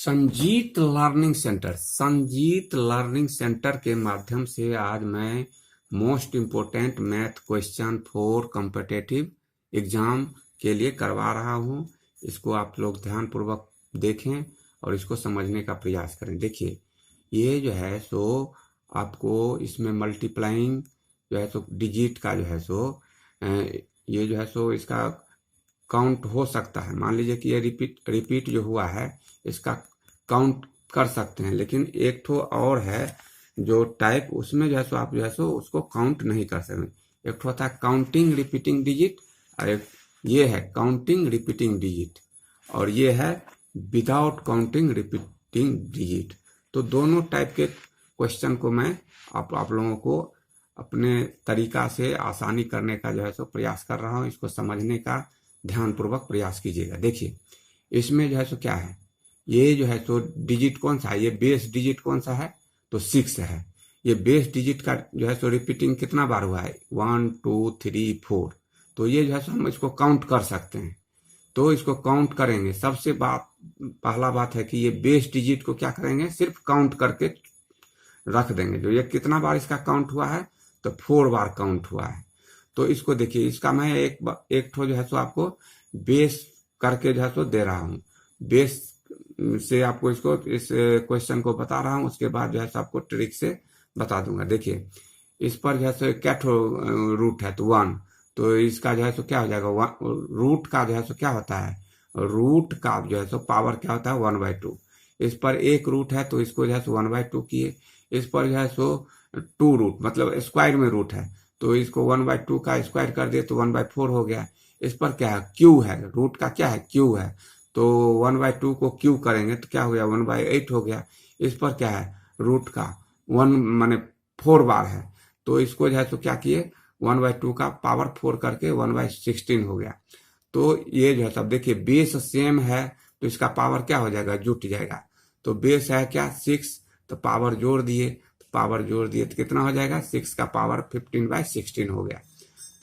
Sanjeet learning centre के माध्यम से आज मैं most important math question for competitive exam के लिए करवा रहा हूँ। इसको आप लोग ध्यानपूर्वक देखें और इसको समझने का प्रयास करें। देखिए, ये जो है सो आपको इसमें मल्टीप्लाइंग जो है सो डिजिट का जो है सो ये जो है सो इसका काउंट हो सकता है। मान लीजिए कि ये रिपीट जो हुआ है इसका काउंट कर सकते हैं, लेकिन एक ठो और है जो टाइप, उसमें जो है सो आप जो है सो उसको काउंट नहीं कर सकते। एक ठो होता है काउंटिंग रिपीटिंग डिजिट और एक ये है काउंटिंग रिपीटिंग डिजिट और ये है विदाउट काउंटिंग रिपीटिंग डिजिट। तो दोनों टाइप के क्वेश्चन को मैं आप लोगों को अपने तरीका से आसानी करने का जो है सो प्रयास कर रहा हूँ। इसको समझने का ध्यानपूर्वक प्रयास कीजिएगा। देखिए, इसमें जो है सो क्या है, ये जो है सो डिजिट कौन सा है, ये बेस डिजिट कौन सा है, तो 6 है। ये बेस डिजिट का जो है सो रिपीटिंग कितना बार हुआ है, 1 2 3 4। तो ये जो है सो हम इसको काउंट कर सकते हैं। तो इसको काउंट करेंगे। सबसे पहला बात है कि ये बेस डिजिट को क्या करेंगे, सिर्फ काउंट करके रख देंगे। जो ये कितना बार इसका काउंट हुआ है, तो 4 बार काउंट हुआ है। तो इसको देखिए, इसका मैं एक ठो जो है सो आपको बेस करके जो है सो दे रहा हूँ। बेस से आपको इसको इस क्वेश्चन को बता रहा हूँ, उसके बाद जो है सो आपको ट्रिक से बता दूंगा। देखिए, इस पर जो है सो क्या ठो रूट है, तो 1। तो इसका जो है सो क्या हो जाएगा, रूट का जो है सो क्या होता है, रूट का जो है सो पावर क्या होता है, 1/2। इस पर एक रूट है तो इसको जो है सो 1/2 किए। इस पर जो है सो 2 रूट, मतलब स्क्वायर में रूट है, तो इसको 1/2 का स्क्वायर कर दिए तो 1/4 हो गया। इस पर क्या है, क्यू है, रूट का क्या है, क्यू है, तो 1/2 को क्यू करेंगे तो क्या हो गया, 1/8 हो गया। इस पर क्या है, रूट का 1 माने 4 बार है, तो इसको जो है तो क्या किए, 1/2 का पावर 4 करके 1/16 हो गया। तो ये जो है सब देखिए, बेस सेम है तो इसका पावर क्या हो जाएगा, जुट जाएगा। तो बेस है क्या, 6, तो पावर जोड़ दिए, तो कितना हो जाएगा, 6 का पावर 15/16 हो गया।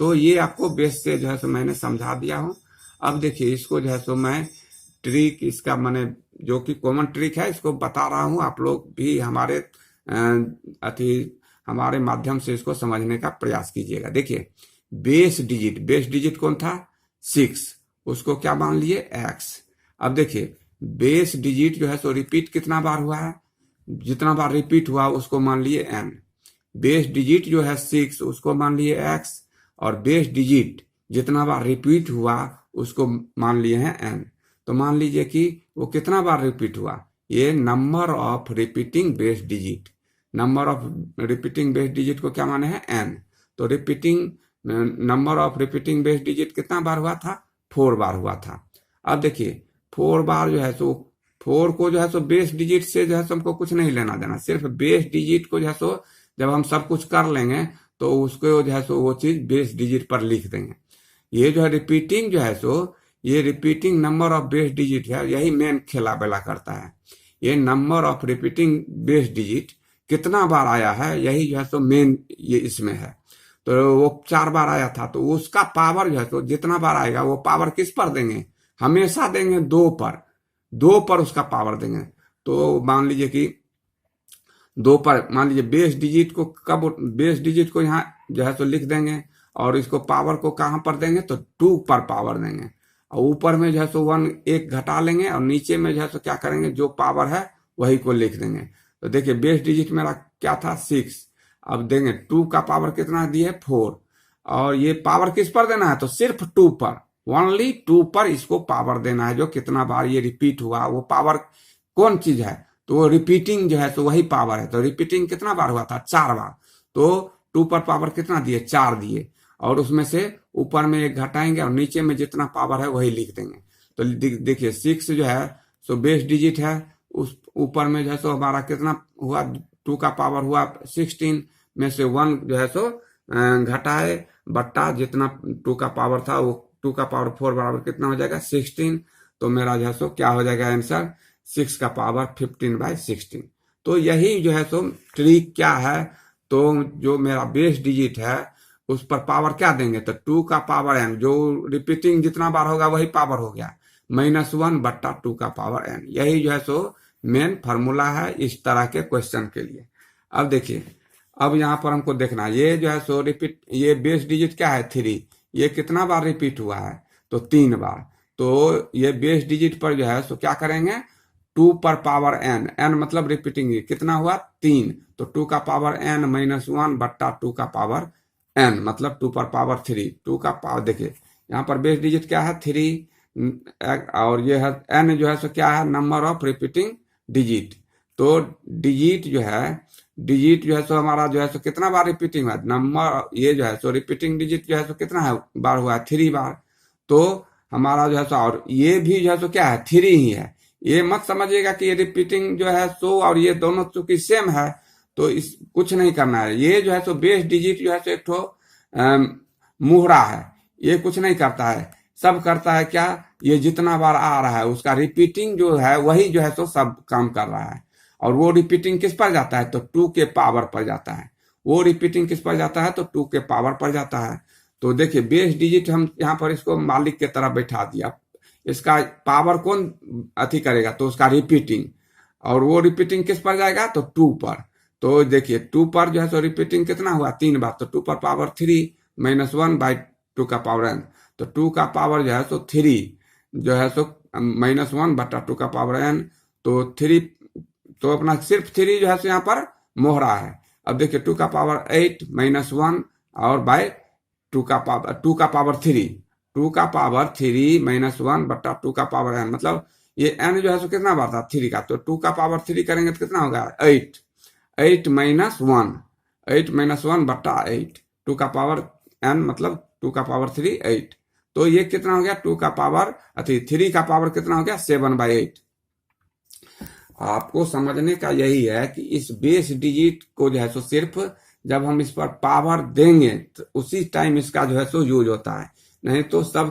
तो ये आपको बेस से जो है सो मैंने समझा दिया हूँ। अब देखिए, इसको जो है सो मैं ट्रिक इसका माने जो कि कॉमन ट्रिक है इसको बता रहा हूँ। आप लोग भी हमारे माध्यम से इसको समझने का प्रयास कीजिएगा। देखिए, बेस डिजिट कौन था, 6, उसको क्या मान लिए, x। अब देखिए, बेस डिजिट जो है सो रिपीट कितना बार हुआ है, जितना बार रिपीट हुआ उसको मान लिए n। बेस डिजिट जो है 6 उसको मान लिए x, और बेस डिजिट जितना बार रिपीट हुआ उसको मान लिए हैं n। तो मान लीजिए कि वो कितना बार रिपीट हुआ, ये number of repeating base digit, number of repeating base digit को क्या माने हैं, n। तो number of repeating base digit कितना बार हुआ था, 4 बार हुआ था। अब देखिए, 4 बार जो है सो 4 को जो है सो बेस डिजिट से जो है सो हमको कुछ नहीं लेना देना, सिर्फ बेस डिजिट को जो है सो जब हम सब कुछ कर लेंगे तो उसको जो है सो वो चीज बेस डिजिट पर लिख देंगे। ये जो है रिपीटिंग जो है सो ये repeating number of base digit है, यही मेन खेला बेला करता है। ये number of repeating base digit कितना बार आया है, यही जो है सो मेन ये इसमें है। तो वो 4 बार आया था, तो उसका पावर जो है सो जितना बार आएगा वो पावर किस पर देंगे, हमेशा देंगे 2 पर उसका पावर देंगे। तो मान लीजिए कि 2 पर, मान लीजिए बेस डिजिट को यहाँ जो है सो लिख देंगे, और इसको पावर को कहाँ पर देंगे, तो 2 पर पावर देंगे, और ऊपर में जो है सो 1 घटा लेंगे, और नीचे में जो है सो क्या करेंगे, जो पावर है वही को लिख देंगे। तो देखिए, बेस डिजिट मेरा क्या था, 6। अब देंगे 2 का पावर कितना दिए, 4, और ये पावर किस पर देना है, तो सिर्फ 2 पर, ओनली 2 पर इसको पावर देना है। जो कितना बार ये रिपीट हुआ वो पावर कौन चीज है, तो वो रिपीटिंग जो है तो वही पावर है। तो रिपीटिंग कितना बार हुआ था, 4 बार, तो 2 पर पावर कितना दिए, 4 दिए, और उसमें से ऊपर में 1 घटाएंगे और नीचे में जितना पावर है वही लिख देंगे। तो देखिए, 6 जो है सो बेस डिजिट है, उस ऊपर में जो है सो हमारा कितना हुआ, 2 का पावर हुआ 16, में से 1 जो है सो घटाए बट्टा जितना 2 का पावर था, वो 2 का पावर 4 बराबर कितना हो जाएगा, 16। तो मेरा जो है सो क्या हो जाएगा आंसर, 6 का पावर 15/16। तो यही जो है सो ट्रिक क्या है, तो जो मेरा बेस डिजिट है उस पर पावर क्या देंगे, तो 2 का पावर n, जो रिपीटिंग जितना बार होगा वही पावर हो गया, -1 बट्टा 2 का पावर n। यही जो है सो मेन फार्मूला है इस तरह के क्वेश्चन के लिए। अब देखिए, अब यहाँ पर हमको देखना ये जो है सो रिपीट, ये बेस डिजिट क्या है 3, ये कितना बार रिपीट हुआ है तो 3 बार। तो ये बेस डिजिट पर जो है सो क्या करेंगे 2 पर पावर n, n मतलब रिपीटिंग कितना हुआ 3, तो 2 का पावर n माइनस 1 बट्टा 2 का पावर n मतलब 2 पर पावर 3, 2 का पावर देखिए यहाँ पर बेस डिजिट क्या है 3 और ये है n जो है सो क्या है नंबर ऑफ रिपीटिंग डिजिट। तो डिजिट जो है सो हमारा जो है सो कितना बार रिपीटिंग हुआ नंबर, ये जो है सो रिपीटिंग डिजिट जो है सो कितना है बार हुआ है 3 बार। तो हमारा जो है सो और ये भी जो है सो क्या है 3 ही है, ये मत समझिएगा कि ये रिपीटिंग जो है सो और ये दोनों चूंकि सेम है तो इस कुछ नहीं करना है। ये जो है सो बेस डिजिट जो है सो एक ठो मुहरा है, ये कुछ नहीं करता है, सब करता है क्या ये जितना बार आ रहा है उसका रिपीटिंग जो है वही जो है सो सब काम कर रहा है। और वो रिपीटिंग किस पर जाता है तो 2 के पावर पर जाता है, वो रिपीटिंग किस पर जाता है तो 2 के पावर पर जाता है। तो देखिए बेस डिजिट हम यहाँ पर इसको मालिक के तरफ बैठा दिया, इसका पावर कौन अथी करेगा तो उसका रिपीटिंग, और वो रिपीटिंग किस पर जाएगा तो 2 पर। तो देखिए 2 पर जो है सो रिपीटिंग कितना हुआ 3 बार, तो 2 पर पावर 3 माइनस 1 बाई 2 का पावर n, तो 2 का पावर जो है सो 3 जो है सो माइनस 1 बटा 2 का पावर n, तो 3 तो अपना सिर्फ 3 जो है सो यहाँ पर मोहरा है। अब देखिए 2 का पावर 8 माइनस 1 और बाय 2 का पावर 3, 2 का पावर 3 माइनस 1 बट्टा 2 का पावर n, मतलब ये n जो है सो कितना बार था 3 का, तो 2 का पावर 3 करेंगे तो कितना होगा 8, 8 माइनस 1, 8 माइनस 1 बट्टा 8, 2 का पावर n मतलब 2 का पावर 3 8, तो ये कितना हो गया 2 का पावर 3 का पावर कितना हो गया 7/8। आपको समझने का यही है कि इस बेस डिजिट को जो है सो सिर्फ जब हम इस पर पावर देंगे तो उसी टाइम इसका जो है सो यूज होता है, नहीं तो सब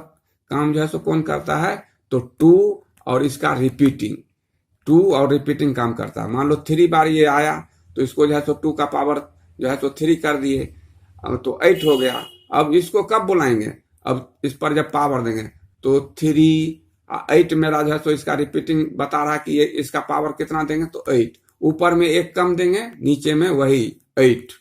काम जो है सो कौन करता है तो 2 और इसका रिपीटिंग, 2 और रिपीटिंग काम करता है। मान लो 3 बार ये आया तो इसको जो है सो 2 का पावर जो है सो 3 कर दिए, अब तो 8 हो गया। अब इसको कब बुलाएंगे, अब इस पर जब पावर देंगे तो 3 8 मेरा जो है सो इसका रिपीटिंग बता रहा है कि ये इसका पावर कितना देंगे तो 8, ऊपर में 1 कम देंगे नीचे में वही 8,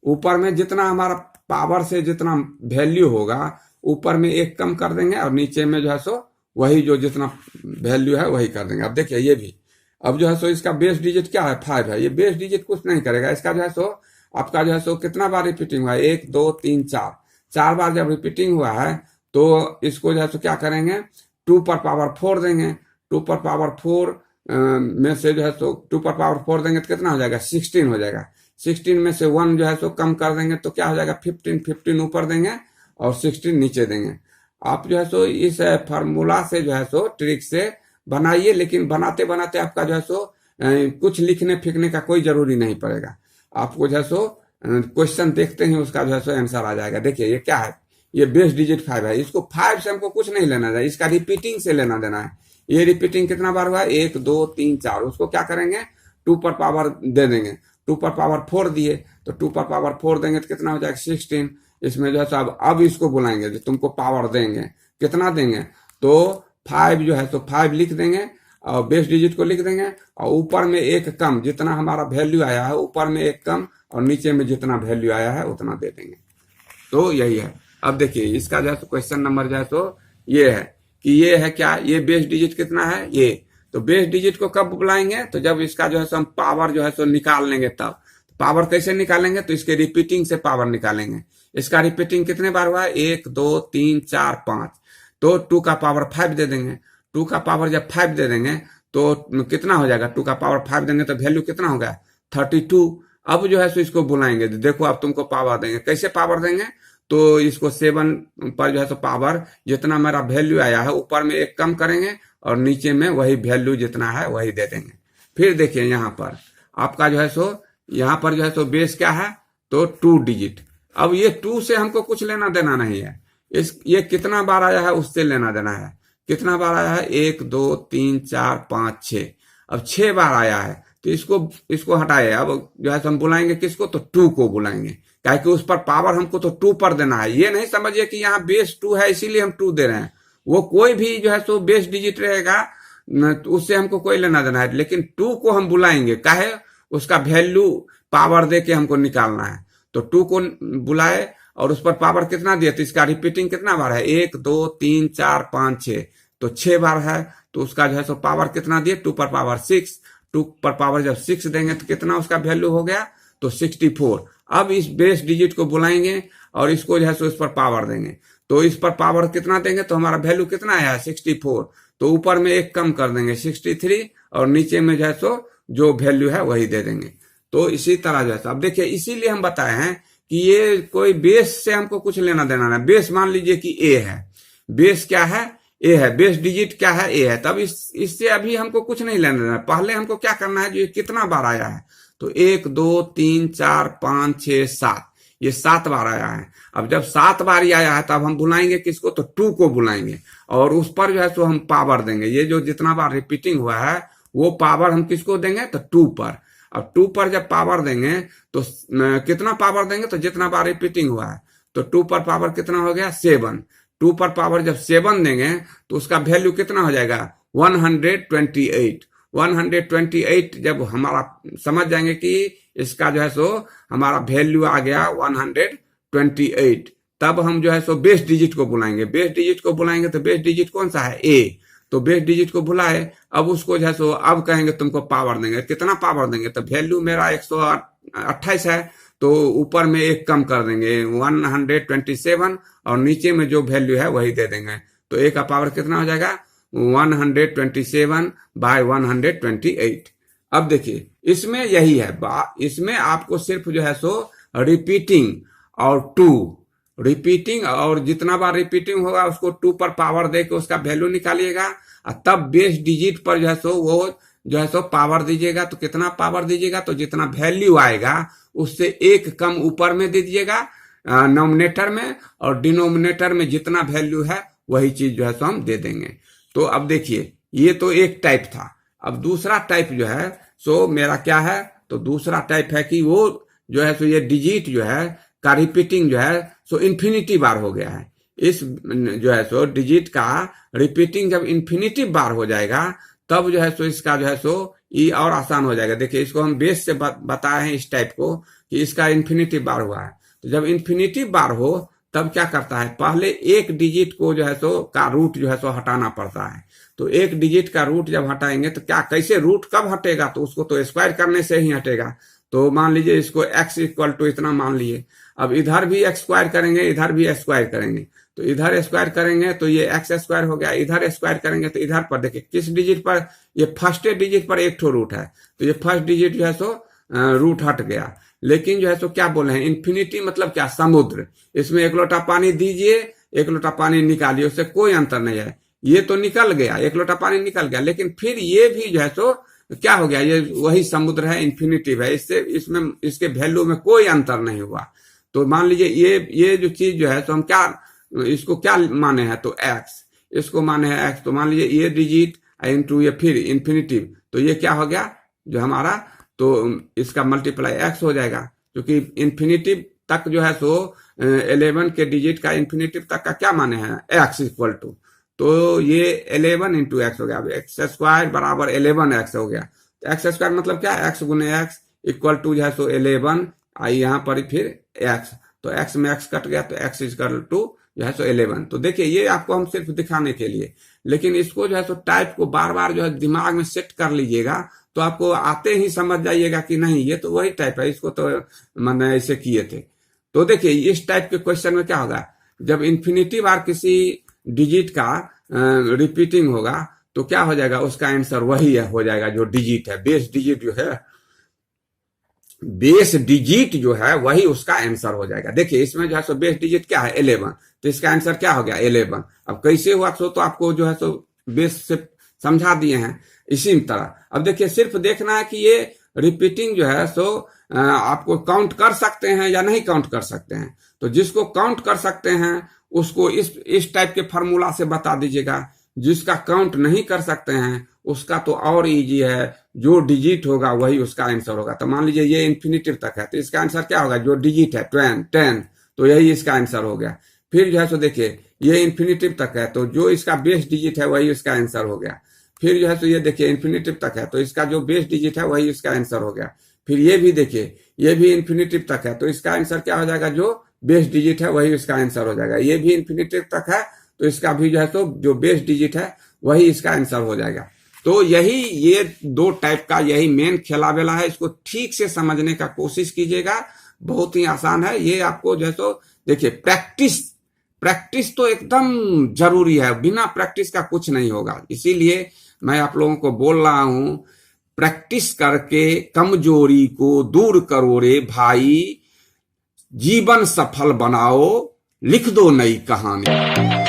ऊपर में जितना हमारा पावर से जितना वैल्यू होगा ऊपर में 1 कम कर देंगे और नीचे में जो है सो वही जो जितना वैल्यू है वही कर देंगे। अब देखिए ये भी अब जो है सो इसका बेस डिजिट क्या है 5 है, ये बेस डिजिट कुछ नहीं करेगा, इसका जो है सो आपका जो है सो कितना बार रिपीटिंग हुआ है 1 2 3 4 बार जब रिपीटिंग हुआ है तो इसको जो है सो क्या करेंगे 2 पर पावर 4 देंगे, 2 पर पावर 4 में से जो है सो 2 पर पावर 4 देंगे तो कितना हो जाएगा 16 हो जाएगा, 16 में से 1 जो है सो कम कर देंगे तो क्या हो जाएगा 15 ऊपर देंगे और 16 नीचे देंगे। आप जो है सो इस फार्मूला से जो है सो ट्रिक से बनाइए, लेकिन बनाते बनाते आपका जो है सो कुछ लिखने फिकने का कोई जरूरी नहीं पड़ेगा, आपको जो है सो क्वेश्चन देखते ही उसका जो है सो आंसर आ जाएगा। देखिए ये क्या है, ये बेस डिजिट 5 है, इसको 5 से हमको कुछ नहीं लेना है, इसका रिपीटिंग से लेना देना है। ये रिपीटिंग कितना बार हुआ 1 2 3 4, उसको क्या करेंगे 2 पर पावर दे देंगे, 2 पर पावर 4 दिए तो 2 पर पावर 4 देंगे तो कितना हो जाएगा 16, इसमें जो है सो अब इसको बुलाएंगे जो तुमको पावर देंगे कितना देंगे तो 5 जो है तो 5 लिख देंगे और बेस डिजिट को लिख देंगे और ऊपर में 1 कम, जितना हमारा वैल्यू आया है ऊपर में 1 कम और नीचे में जितना वैल्यू आया है उतना दे देंगे। तो यही है। अब देखिए इसका जो है तो क्वेश्चन नंबर जो है तो ये है कि ये है क्या, ये बेस डिजिट कितना है ये, तो बेस डिजिट को कब बुलाएंगे तो जब इसका जो है सो हम पावर जो है सो निकाल लेंगे, तब पावर कैसे निकालेंगे तो इसके रिपीटिंग से पावर निकालेंगे। इसका रिपीटिंग कितने बार हुआ 1 2 3 4 5, तो 2 का पावर 5 दे देंगे, 2 का पावर जब 5 दे देंगे तो कितना हो जाएगा 2 का पावर 5 देंगे तो वैल्यू कितना होगा 32। अब जो है सो इसको बुलाएंगे, देखो अब तुमको पावर देंगे, कैसे पावर देंगे तो इसको 7 पर जो है तो पावर जितना मेरा वैल्यू आया है ऊपर में 1 कम करेंगे और नीचे में वही वैल्यू जितना है वही दे देंगे। फिर देखिए यहाँ पर आपका जो है सो यहाँ पर जो है सो बेस क्या है तो 2 डिजिट। अब ये 2 से हमको कुछ लेना देना नहीं है, ये कितना बार आया है उससे लेना देना है। कितना बार आया है 1 2 3 4 5 6, अब 6 बार आया है तो इसको हटाए। अब जो है हम बुलाएंगे किसको तो 2 को बुलाएंगे, कि उस पर पावर हमको तो 2 पर देना है। ये नहीं समझिए कि यहाँ बेस 2 है इसीलिए हम 2 दे रहे हैं, वो कोई भी जो है सो बेस डिजिट रहेगा तो उससे हमको कोई लेना देना है, लेकिन 2 को हम बुलाएंगे, काहे, उसका वैल्यू पावर दे के हमको निकालना है। तो 2 को बुलाए और उस पर पावर कितना दिया, तो इसका रिपीटिंग कितना बार है, 1 2 3 4 5 6, तो 6 बार है। तो उसका जो है सो पावर कितना दिए, 2 पर पावर 6, 2 पर पावर जब 6 देंगे तो कितना उसका वैल्यू हो गया, तो 64। अब इस बेस डिजिट को बुलाएंगे और इसको जो है सो इस पर पावर देंगे, तो इस पर पावर कितना देंगे, तो हमारा वैल्यू कितना आया, 64। तो ऊपर में एक कम कर देंगे 63 और नीचे में जो है सो जो वैल्यू है वही दे देंगे। तो इसी तरह जो है, अब देखिए इसीलिए हम बताए हैं कि ये कोई बेस से हमको कुछ लेना देना नहीं। बेस मान लीजिए कि ए है, बेस क्या है, ए है, बेस डिजिट क्या है, ए है, तब इससे अभी हमको कुछ नहीं लेना देना। पहले हमको क्या करना है, जो ये कितना बार आया है, तो 1 2 3 4 5 6 7, ये 7 बार आया है। अब जब 7 बार ही आया है तब हम बुलाएंगे किसको, तो 2 को बुलाएंगे और उस पर जो है सो हम पावर देंगे। ये जो जितना बार रिपीटिंग हुआ है वो पावर हम किसको देंगे, तो 2 पर। अब 2 पर जब पावर देंगे तो कितना पावर देंगे, तो जितना बार रिपीटिंग हुआ है, तो 2 पर पावर कितना हो गया, 7। 2 पर पावर जब 7 देंगे तो उसका वैल्यू कितना हो जाएगा, 128। 128 जब हमारा समझ जाएंगे कि इसका जो है सो हमारा वैल्यू आ गया 128, तब हम जो है सो बेस डिजिट को बुलाएंगे। बेस डिजिट को बुलाएंगे तो बेस डिजिट कौन सा है, ए। तो बेस डिजिट को बुलाए, अब उसको जो है सो अब कहेंगे तुमको पावर देंगे, कितना पावर देंगे, तो वैल्यू मेरा 128 है, तो ऊपर में एक कम कर देंगे 127 और नीचे में जो वैल्यू है वही दे देंगे। तो ए का पावर कितना हो जाएगा, 127/128। अब देखिए इसमें यही है, इसमें आपको सिर्फ जो है सो रिपीटिंग और 2, रिपीटिंग और जितना बार रिपीटिंग होगा उसको 2 पर पावर दे के उसका वैल्यू निकालिएगा और तब बेस डिजिट पर जो है सो वो जो है सो पावर दीजिएगा। तो कितना पावर दीजिएगा, तो जितना वैल्यू आएगा उससे एक कम ऊपर में दे दीजिएगा नोमिनेटर में, और डिनोमिनेटर में जितना वैल्यू है वही चीज जो है सो हम दे देंगे। तो अब देखिए ये तो एक टाइप था। अब दूसरा टाइप जो है सो मेरा क्या है, तो दूसरा टाइप है कि वो जो है सो ये डिजिट जो है का रिपीटिंग जो है सो इन्फिनिटी बार हो गया है। इस जो है सो डिजिट का रिपीटिंग जब इन्फिनिटी बार हो जाएगा तब जो है सो इसका जो है सो ये और आसान हो जाएगा। देखिए इसको हम बेस से बताए हैं इस टाइप को कि इसका इन्फिनिटी बार हुआ है। तो जब इन्फिनिटी बार हो तब क्या करता है, पहले एक डिजिट को जो है सो का रूट जो है सो हटाना पड़ता है। तो एक डिजिट का रूट जब हटाएंगे तो क्या, कैसे रूट कब हटेगा, तो उसको तो स्क्वायर करने से ही हटेगा। तो मान लीजिए इसको x इक्वल टू इतना मान लिए, अब इधर भी x स्क्वायर करेंगे, इधर भी स्क्वायर करेंगे, तो इधर स्क्वायर करेंगे तो ये x स्क्वायर हो गया, इधर स्क्वायर करेंगे तो इधर पर देखिए किस डिजिट पर, ये फर्स्ट डिजिट पर एक ठो रूट है, तो ये फर्स्ट डिजिट जो है सो रूट हट गया। लेकिन जो है सो क्या बोले हैं, इन्फिनिटी मतलब क्या, समुद्र। इसमें 1 लोटा पानी दीजिए, 1 लोटा पानी निकालिए, उससे कोई अंतर नहीं है। ये तो निकल गया, 1 लोटा पानी निकल गया, लेकिन फिर ये भी जो है सो क्या हो गया, ये वही समुद्र है, इन्फिनिटिव है, इससे इसमें इसके वैल्यू में कोई अंतर नहीं हुआ। तो मान लीजिए ये जो चीज जो है तो हम क्या इसको क्या माने हैं, तो x, इसको माने हैं x। तो मान लीजिए ये डिजिट इंटू ये फिर इन्फिनिटिव, तो ये क्या हो गया जो हमारा, तो इसका मल्टीप्लाई x हो जाएगा, क्योंकि इन्फिनिटिव तक जो है सो 11 के डिजिट का इन्फिनिटिव तक का क्या माने हैं, x इक्वल टू, तो ये 11 इंटू एक्स हो गया। अब एक्स स्क्वायर बराबर 11x हो गया। तो एक्स स्क्वायर मतलब क्या, x गुने एक्स इक्वल टू जो है सो 11, आई यहाँ पर फिर x, तो x में x कट गया तो x इक्वल टू जो है सो 11। तो देखिए ये आपको हम सिर्फ दिखाने के लिए, लेकिन इसको जो है सो टाइप को बार बार जो है दिमाग में सेट कर लीजिएगा तो आपको आते ही समझ जाइएगा कि नहीं ये तो वही टाइप है, इसको तो मैंने ऐसे किए थे। तो देखिए इस टाइप के क्वेश्चन में क्या होगा, जब इन्फिनिटी बार किसी डिजिट का रिपीटिंग होगा तो क्या हो जाएगा, उसका आंसर वही है, हो जाएगा जो डिजिट है, बेस डिजिट जो है, बेस डिजिट जो है वही उसका आंसर हो जाएगा। देखिए इसमें जो है सो बेस डिजिट क्या है 11, तो इसका आंसर क्या हो गया 11। अब कैसे हुआ सो तो आपको जो है सो बेस से समझा दिए हैं। इसी तरह अब देखिए सिर्फ देखना है कि ये रिपीटिंग जो है सो आपको काउंट कर सकते हैं या नहीं काउंट कर सकते हैं। तो जिसको काउंट कर सकते हैं उसको इस टाइप के फार्मूला से बता दीजिएगा, जिसका काउंट नहीं कर सकते हैं उसका तो और इजी है, जो डिजिट होगा वही उसका आंसर होगा। तो मान लीजिए ये इन्फिनिटिव तक है तो इसका आंसर क्या होगा, जो डिजिट है 10, तो यही इसका आंसर हो गया। फिर जो है सो देखिए ये इन्फिनिटिव तक है तो जो इसका बेस डिजिट है वही इसका आंसर हो गया। फिर जो है तो ये देखिए इन्फिनिटिव तक है, तो इसका जो बेस डिजिट है वही इसका आंसर हो गया। फिर ये भी देखिए, ये भी इन्फिनिटिव तक है, तो इसका आंसर क्या हो जाएगा, जो बेस डिजिट है वही इसका आंसर हो जाएगा। ये भी इन्फिनिटिव तक है, तो इसका भी जो है तो जो बेस डिजिट है वही इसका आंसर हो जाएगा। तो यही ये दो टाइप का यही मेन खेलावेला है। इसको ठीक से समझने का कोशिश कीजिएगा, बहुत ही आसान है। ये आपको जो है तो देखिए प्रैक्टिस तो एकदम जरूरी है, बिना प्रैक्टिस का कुछ नहीं होगा। इसीलिए मैं आप लोगों को बोल रहा हूं, प्रैक्टिस करके कमजोरी को दूर करो रे भाई, जीवन सफल बनाओ, लिख दो नई कहानी।